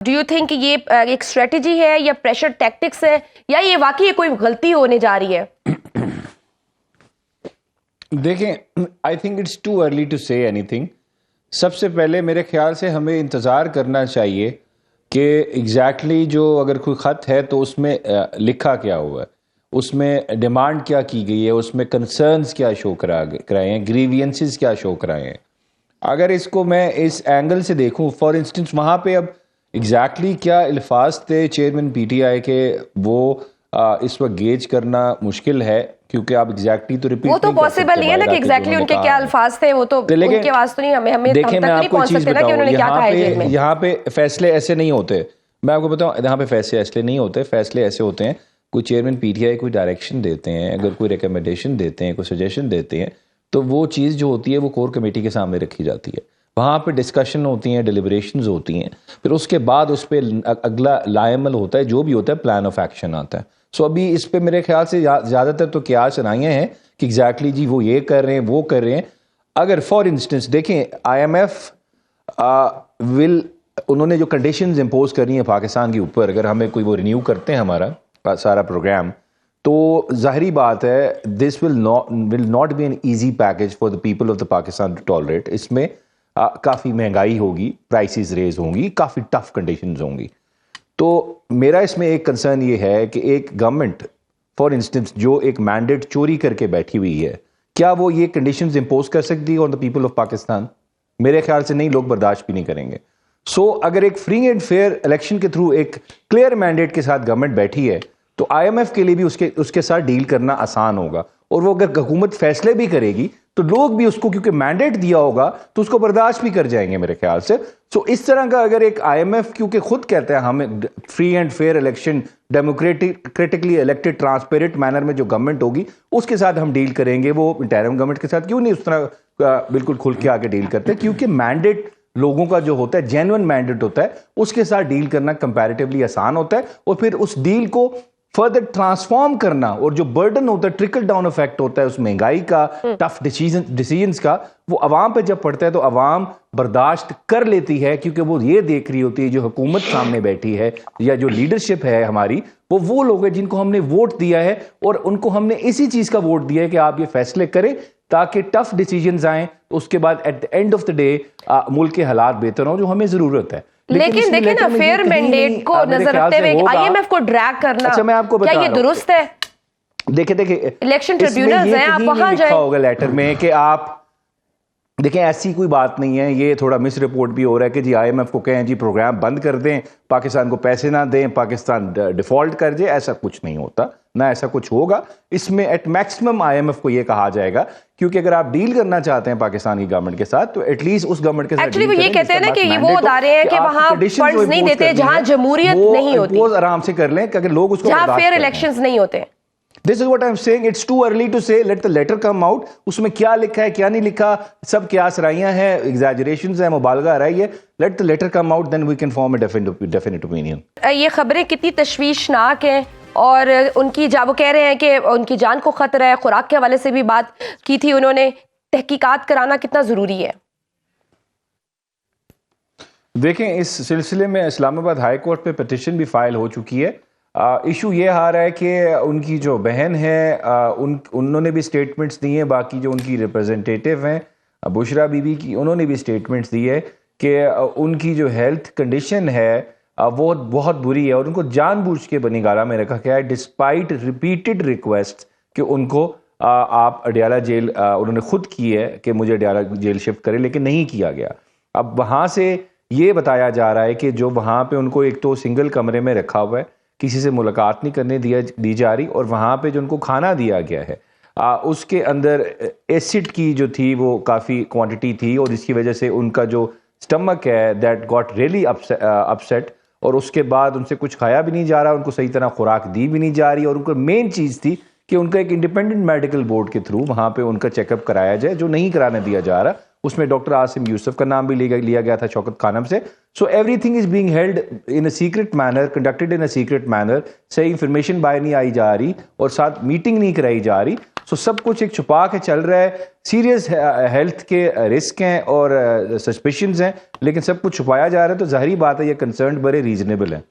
Do you think ये एक strategy है या प्रेशर टैक्टिक्स है या ये वाकई कोई गलती होने जा रही है? देखें, I think it's too early to say anything. सबसे पहले मेरे ख्याल से हमें इंतज़ार करना चाहिए कि एग्जैक्टली जो अगर कोई ख़त है तो उसमें लिखा क्या हुआ है, उसमें डिमांड क्या की गई है, उसमें कंसर्न्स क्या शो कराए हैं, ग्रीवियंसेस क्या शो कराए हैं। अगर इसको मैं इस एंगल से देखूं, फॉर इंस्टेंस वहाँ पे अब एग्जैक्टली क्या अल्फाज थे चेयरमैन पीटीआई के, वो इस वक्त गेज करना मुश्किल है, क्योंकि आप एग्जैक्टली तो रिपीट वो तो पॉसिबल नहीं है ना कि एग्जैक्टली उनके क्या अल्फाज थे, वो तो उनके आवाज तो नहीं, हमें देखिए, मैं आपको चीज बताऊं, बताऊं, यहाँ पे फैसले ऐसे नहीं होते। मैं आपको बताऊं, यहाँ पे फैसले ऐसे नहीं होते। फैसले ऐसे होते हैं, कोई चेयरमैन पीटीआई कोई डायरेक्शन देते हैं, अगर कोई रिकमेंडेशन देते हैं, कोई सजेशन देते हैं, तो वो चीज़ जो होती है वो कोर कमेटी के सामने रखी जाती है। वहाँ पे डिस्कशन होती हैं, डिलिब्रेशंस होती हैं, फिर उसके बाद उस पर अगला लाएमल होता है, जो भी होता है प्लान ऑफ एक्शन आता है। सो अभी इस पे मेरे ख्याल से ज़्यादातर तो क्या सुनाइयाँ हैं कि एग्जैक्टली जी वो ये कर रहे हैं, वो कर रहे हैं। अगर फॉर इंस्टेंस देखें, IMF उन्होंने जो कंडीशंस इम्पोज करनी है पाकिस्तान के ऊपर, अगर हमें कोई वो रिन्यू करते हैं हमारा सारा प्रोग्राम, तो जाहिरी बात है this will not be an easy package for the people of the Pakistan to tolerate. इसमें काफ़ी महंगाई होगी, प्राइसेस रेज होंगी, काफ़ी टफ कंडीशंस होंगी। तो मेरा इसमें एक कंसर्न ये है कि एक गवर्नमेंट फॉर इंस्टेंस जो एक मैंडेट चोरी करके बैठी हुई है, क्या वो ये कंडीशंस इंपोज कर सकती है on the people of Pakistan? मेरे ख्याल से नहीं, लोग बर्दाश्त भी नहीं करेंगे। सो अगर एक फ्री एंड फेयर इलेक्शन के थ्रू एक क्लियर मैंडेट के साथ गवर्नमेंट बैठी है, तो IMF के लिए भी उसके साथ डील करना आसान होगा। और वो अगर हुकूमत फैसले भी करेगी तो लोग भी उसको, क्योंकि मैंडेट दिया होगा, तो उसको बर्दाश्त भी कर जाएंगे मेरे ख्याल से। सो इस तरह का अगर एक IMF, क्योंकि खुद कहता है हमें free and fair election, democratically elected transparent manner में जो गवर्नमेंट होगी उसके साथ हम डील करेंगे, वो इंटरिम गवर्नमेंट के साथ क्यों नहीं उस तरह बिल्कुल खुल के आके डील करते? क्योंकि मैंडेट लोगों का जो होता है, जेन्युइन मैंडेट होता है, उसके साथ डील करना कंपैरेटिवली आसान होता है। और फिर उस डील को फर्दर ट्रांसफॉर्म करना, और जो बर्डन होता है, ट्रिकल डाउन इफेक्ट होता है उस महंगाई का, टफ डिसीजंस का, वो अवाम पे जब पड़ता है तो अवाम बर्दाश्त कर लेती है, क्योंकि वो ये देख रही होती है जो हुकूमत सामने बैठी है या जो लीडरशिप है हमारी, वो लोग हैं जिनको हमने वोट दिया है, और उनको हमने इसी चीज का वोट दिया है कि आप ये फैसले करें ताकि टफ डिसीजंस आए, तो उसके बाद at the end of the day मुल्क के हालात बेहतर हों, जो हमें जरूरत है। लेकिन देखिए ना, फेयर मैंडेट को नजर रखते हुए IMF को ड्रैग करना, अच्छा मैं आपको बता क्या ये दुरुस्त है? देखिए इलेक्शन ट्रिब्यूनल्स हैं, आप वहां जाएं। होगा लेटर में कि आप देखें, ऐसी कोई बात नहीं है। ये थोड़ा मिस रिपोर्ट भी हो रहा है कि जी IMF को कहें जी प्रोग्राम बंद कर दें, पाकिस्तान को पैसे ना दें, पाकिस्तान डिफॉल्ट कर जाए। ऐसा कुछ नहीं होता, ना ऐसा कुछ होगा। इसमें एट मैक्सिमम IMF को ये कहा जाएगा, क्योंकि अगर आप डील करना चाहते हैं पाकिस्तान की गवर्नमेंट के साथ, तो एटलीस्ट उस गवर्नमेंट के साथ एक्चुअली वो ये कहते हैं ना कि ये वो अदारे हैं कि वहां फंड्स नहीं देते जहां जमहूरियत नहीं होती, वो आराम से कर लें कि अगर लोग उसको जहां फेयर इलेक्शंस नहीं होते। This is what I'm saying. It's too early to say. Let the letter come out. उसमें क्या लिखा है, क्या नहीं लिखा, सब क्या सराइयां हैं, exaggerations हैं, मुबालगा आ रही है। Let the letter come out, then we can form a definite opinion. ये खबरें कितनी तशवीशनाक हैं, और उनकी वो कह रहे हैं कि उनकी जान को खतरा है। खुराक के हवाले से भी बात की थी उन्होंने। तहकीकात कराना कितना जरूरी है? देखें, इस सिलसिले में इस्लामाबाद हाई कोर्ट पे पिटिशन भी फाइल हो चुकी है। इशू ये आ रहा है कि उनकी जो बहन है, उन्होंने भी स्टेटमेंट्स दी हैं, बाकी जो उनकी रिप्रेजेंटेटिव हैं बुशरा बीबी की, उन्होंने भी स्टेटमेंट्स दी है कि उनकी जो हेल्थ कंडीशन है वो बहुत बुरी है, और उनको जानबूझ के बनीगाला में रखा गया है, डिस्पाइट रिपीटेड रिक्वेस्ट कि उनको आप अडियाला जेल, उन्होंने खुद की है कि मुझे अडियाला जेल शिफ्ट करें, लेकिन नहीं किया गया। अब वहाँ से ये बताया जा रहा है कि जो वहाँ पे उनको एक तो सिंगल कमरे में रखा हुआ है, किसी से मुलाकात नहीं करने दी जा रही, और वहाँ पे जो उनको खाना दिया गया है उसके अंदर एसिड की जो थी वो काफ़ी क्वांटिटी थी, और इसकी वजह से उनका जो स्टमक है दैट गॉट रियली अपसेट, और उसके बाद उनसे कुछ खाया भी नहीं जा रहा, उनको सही तरह खुराक दी भी नहीं जा रही, और उनको मेन चीज़ थी कि उनका एक इंडिपेंडेंट मेडिकल बोर्ड के थ्रू वहाँ पे उनका चेकअप कराया जाए, जो नहीं कराने दिया जा रहा। उसमें डॉक्टर आसिम यूसुफ का नाम भी लिया गया था शौकत खानम से। So everything is being held in a secret manner, conducted in a secret manner. सही इंफॉर्मेशन बाहर नहीं आई जा रही, और साथ मीटिंग नहीं कराई जा रही। सो सब कुछ एक छुपा के चल रहा है, सीरियस हेल्थ के रिस्क हैं और सस्पिशंस हैं, लेकिन सब कुछ छुपाया जा रहा है, तो जाहिर बात है ये कंसर्न बड़े रीजनेबल है।